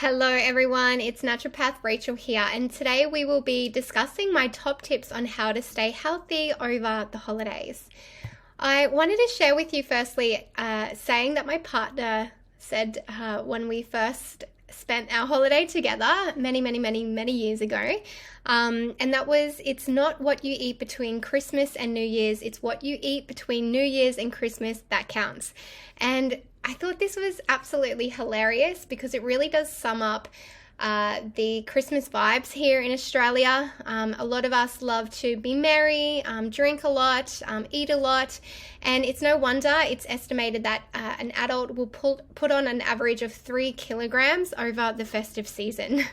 Hello everyone, it's Naturopath Rachel here, and today we will be discussing my top tips on how to stay healthy over the holidays. I wanted to share with you firstly, saying that my partner said when we first spent our holiday together many years ago, and that was, it's not what you eat between Christmas and New Year's, it's what you eat between New Year's and Christmas that counts. And I thought this was absolutely hilarious because it really does sum up the Christmas vibes here in Australia. A lot of us love to be merry, drink a lot, eat a lot, and it's no wonder it's estimated that an adult will put on an average of 3 kilograms over the festive season.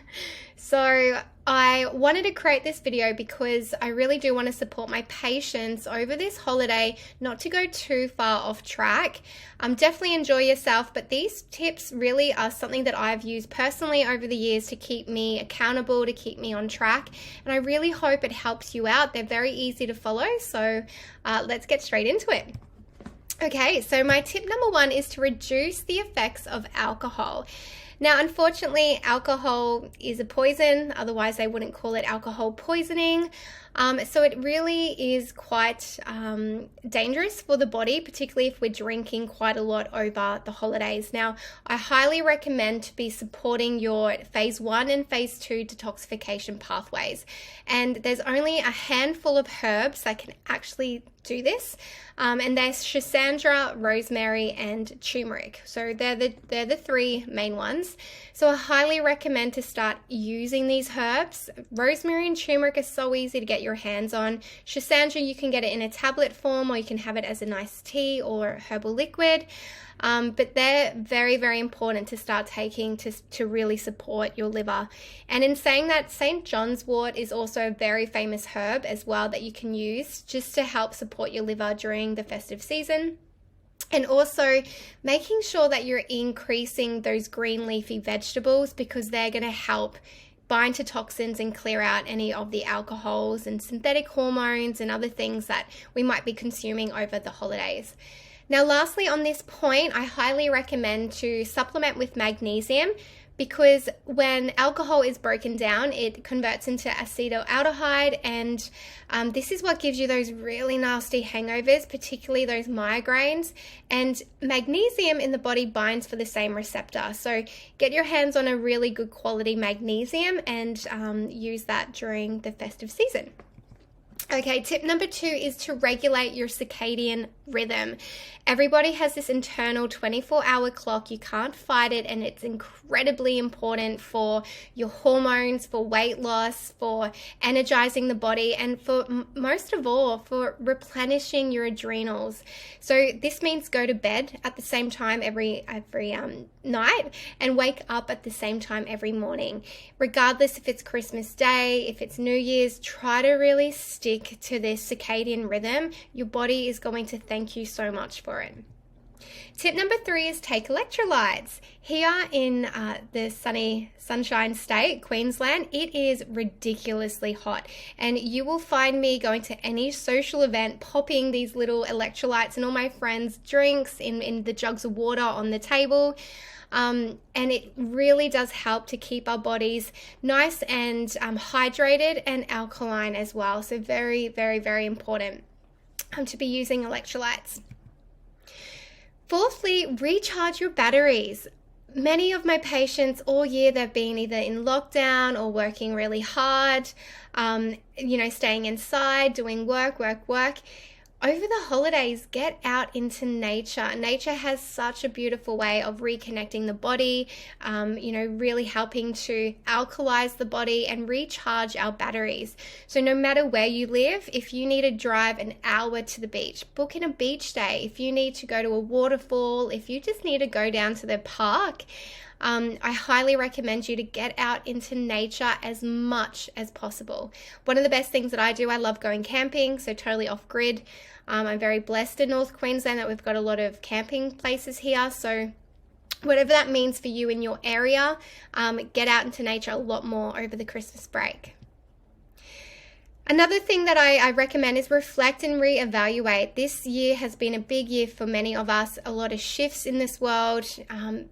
So I wanted to create this video because I really do want to support my patients over this holiday, not to go too far off track. Definitely enjoy yourself, but these tips really are something that I've used personally over the years to keep me accountable, to keep me on track, and I really hope it helps you out. They're very easy to follow, so let's get straight into it. Okay, so my tip number 1 is to reduce the effects of alcohol. Now, unfortunately, alcohol is a poison, otherwise they wouldn't call it alcohol poisoning. So it really is quite dangerous for the body, particularly if we're drinking quite a lot over the holidays. Now, I highly recommend to be supporting your phase 1 and phase 2 detoxification pathways. And there's only a handful of herbs that can actually do this, and there's schisandra, rosemary, and turmeric. So they're the 3 main ones. So I highly recommend to start using these herbs. Rosemary and turmeric are so easy to get your hands on. Schisandra, you can get it in a tablet form, or you can have it as a nice tea or herbal liquid. But they're very important to start taking to really support your liver. And in saying that, St. John's wort is also a very famous herb as well that you can use just to help support your liver during the festive season. And also making sure that you're increasing those green leafy vegetables, because they're going to help bind to toxins and clear out any of the alcohols and synthetic hormones and other things that we might be consuming over the holidays. Now, lastly, on this point, I highly recommend to supplement with magnesium, because when alcohol is broken down, it converts into acetaldehyde, and this is what gives you those really nasty hangovers, particularly those migraines. And magnesium in the body binds for the same receptor. So get your hands on a really good quality magnesium and use that during the festive season. Okay, tip number 2 is to regulate your circadian rhythm. Everybody has this internal 24-hour clock. You can't fight it, and it's incredibly important for your hormones, for weight loss, for energizing the body, and for most of all, for replenishing your adrenals. So this means go to bed at the same time every night and wake up at the same time every morning. Regardless if it's Christmas Day, if it's New Year's, try to really stick to this circadian rhythm. Your body is going to thank you so much for it. Tip number 3 is take electrolytes. Here in the sunshine state, Queensland, it is ridiculously hot, and you will find me going to any social event popping these little electrolytes in all my friends' drinks, in the jugs of water on the table. And it really does help to keep our bodies nice and hydrated and alkaline as well. So very important to be using electrolytes. Fourthly, recharge your batteries. Many of my patients all year, they've been either in lockdown or working really hard, staying inside, doing work. Over the holidays, get out into nature. Nature has such a beautiful way of reconnecting the body, really helping to alkalize the body and recharge our batteries. So no matter where you live, if you need to drive an hour to the beach, book in a beach day. If you need to go to a waterfall, if you just need to go down to the park, I highly recommend you to get out into nature as much as possible. One of the best things that I do, I love going camping, so totally off grid. I'm very blessed in North Queensland that we've got a lot of camping places here, so whatever that means for you in your area, get out into nature a lot more over the Christmas break. Another thing that I recommend is reflect and reevaluate. This year has been a big year for many of us, a lot of shifts in this world,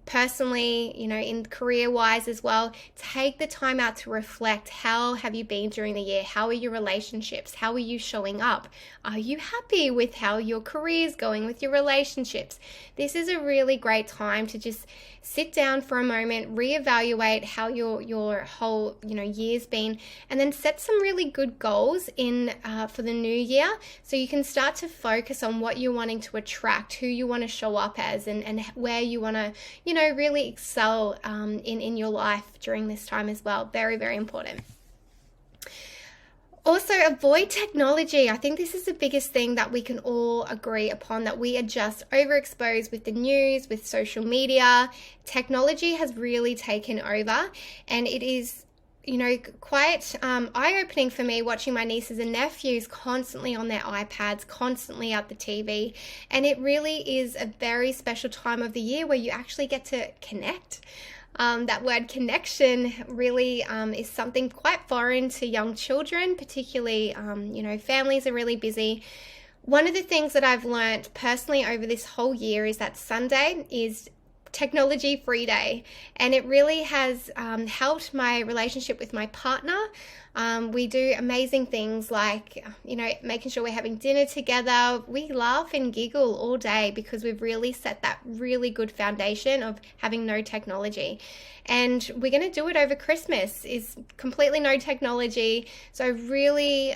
personally, in career-wise as well. Take the time out to reflect. How have you been during the year? How are your relationships? How are you showing up? Are you happy with how your career is going with your relationships? This is a really great time to just sit down for a moment, reevaluate how your whole year's been, and then set some really good goals in for the new year, so you can start to focus on what you're wanting to attract, who you want to show up as, and where you want to really excel in your life during this time as well. Very, very important. Also, avoid technology. I think this is the biggest thing that we can all agree upon, that we are just overexposed with the news, with social media. Technology has really taken over, and it is quite eye-opening for me watching my nieces and nephews constantly on their iPads, constantly at the TV. And it really is a very special time of the year where you actually get to connect. That word connection really is something quite foreign to young children, particularly, families are really busy. One of the things that I've learned personally over this whole year is that Sunday is technology free day, and it really has helped my relationship with my partner. We do amazing things like making sure we're having dinner together. We laugh and giggle all day because we've really set that really good foundation of having no technology, and we're going to do it over Christmas, is completely no technology. So really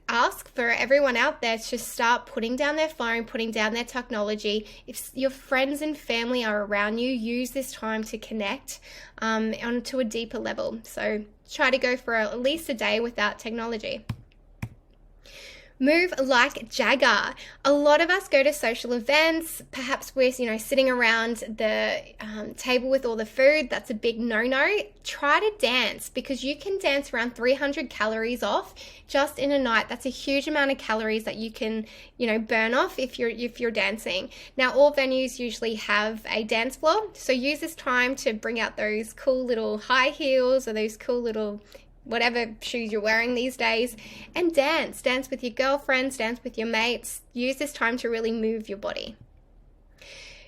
ask for everyone out there to start putting down their phone, putting down their technology. If your friends and family are around you, use this time to connect onto a deeper level. So try to go for at least a day without technology. Move like Jagger. A lot of us go to social events. Perhaps we're, sitting around the table with all the food. That's a big no-no. Try to dance, because you can dance around 300 calories off just in a night. That's a huge amount of calories that you can, burn off if you're dancing. Now, all venues usually have a dance floor, so use this time to bring out those cool little high heels or those cool little whatever shoes you're wearing these days, and dance with your girlfriends, dance with your mates. Use this time to really move your body.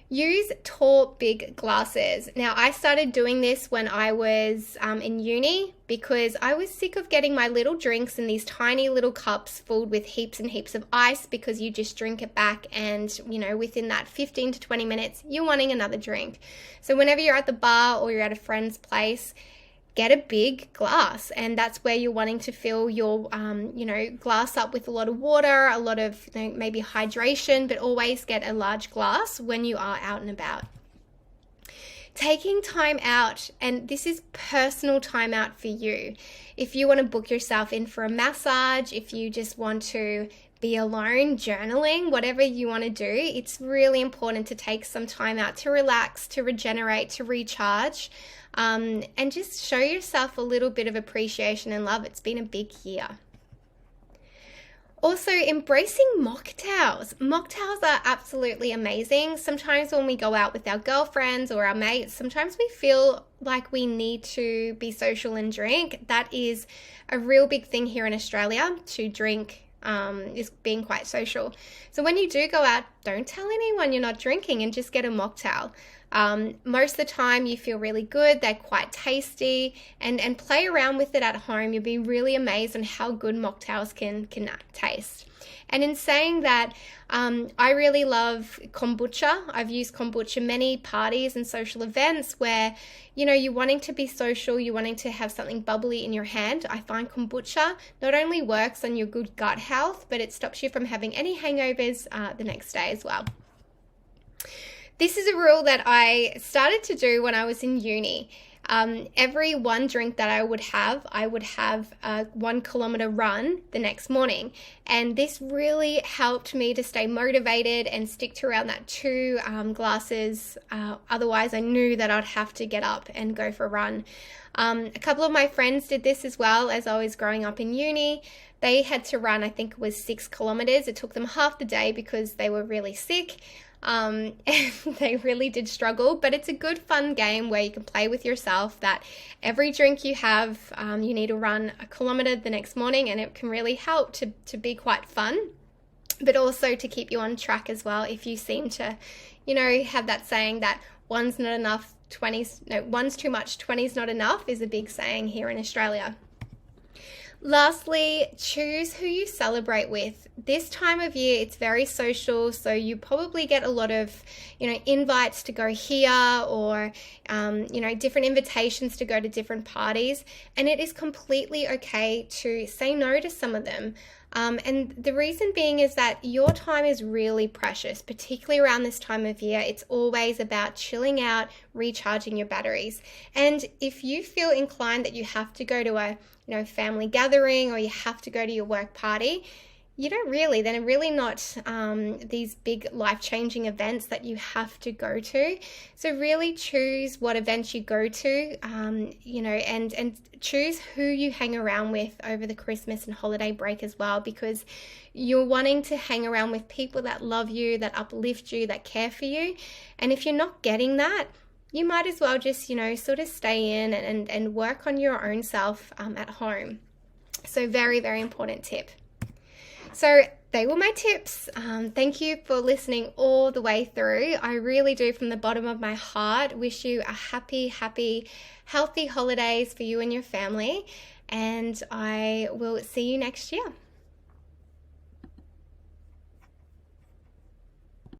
Use tall, big glasses. Now, I started doing this when I was in uni, because I was sick of getting my little drinks in these tiny little cups filled with heaps and heaps of ice, because you just drink it back and, within that 15 to 20 minutes, you're wanting another drink. So whenever you're at the bar or you're at a friend's place, get a big glass, and that's where you're wanting to fill your, glass up with a lot of water, a lot of maybe hydration, but always get a large glass when you are out and about. Taking time out, and this is personal time out for you. If you want to book yourself in for a massage, if you just want to be alone, journaling, whatever you want to do, it's really important to take some time out to relax, to regenerate, to recharge, and just show yourself a little bit of appreciation and love. It's been a big year. Also, embracing mocktails. Mocktails are absolutely amazing. Sometimes when we go out with our girlfriends or our mates, sometimes we feel like we need to be social and drink. That is a real big thing here in Australia, to drink. Is being quite social. So when you do go out, don't tell anyone you're not drinking and just get a mocktail. Most of the time you feel really good, they're quite tasty, and play around with it at home. You'll be really amazed on how good mocktails can taste. And in saying that, I really love kombucha. I've used kombucha many parties and social events where, you're wanting to be social, you're wanting to have something bubbly in your hand. I find kombucha not only works on your good gut health, but it stops you from having any hangovers the next day as well. This is a rule that I started to do when I was in uni. Every one drink that I would have a 1 kilometer run the next morning. And this really helped me to stay motivated and stick to around that 2 glasses. Otherwise, I knew that I'd have to get up and go for a run. A couple of my friends did this as well as I was growing up in uni. They had to run, I think it was 6 kilometers. It took them half the day because they were really sick. And they really did struggle, but it's a good fun game where you can play with yourself that every drink you have, you need to run a kilometer the next morning, and it can really help to be quite fun, but also to keep you on track as well. If you seem to, have that saying that one's not enough, one's too much, 20's not enough is a big saying here in Australia. Lastly, choose who you celebrate with. This time of year, it's very social, so you probably get a lot of, invites to go here or, different invitations to go to different parties, and it is completely okay to say no to some of them. And the reason being is that your time is really precious, particularly around this time of year. It's always about chilling out, recharging your batteries. And if you feel inclined that you have to go to a family gathering or you have to go to your work party, you don't really. They're really not these big life-changing events that you have to go to. So really choose what events you go to, and choose who you hang around with over the Christmas and holiday break as well, because you're wanting to hang around with people that love you, that uplift you, that care for you. And if you're not getting that, you might as well just, sort of stay in and work on your own self at home. So very, very important tip. So they were my tips. Thank you for listening all the way through. I really do, from the bottom of my heart, wish you a happy, healthy holidays for you and your family. And I will see you next year.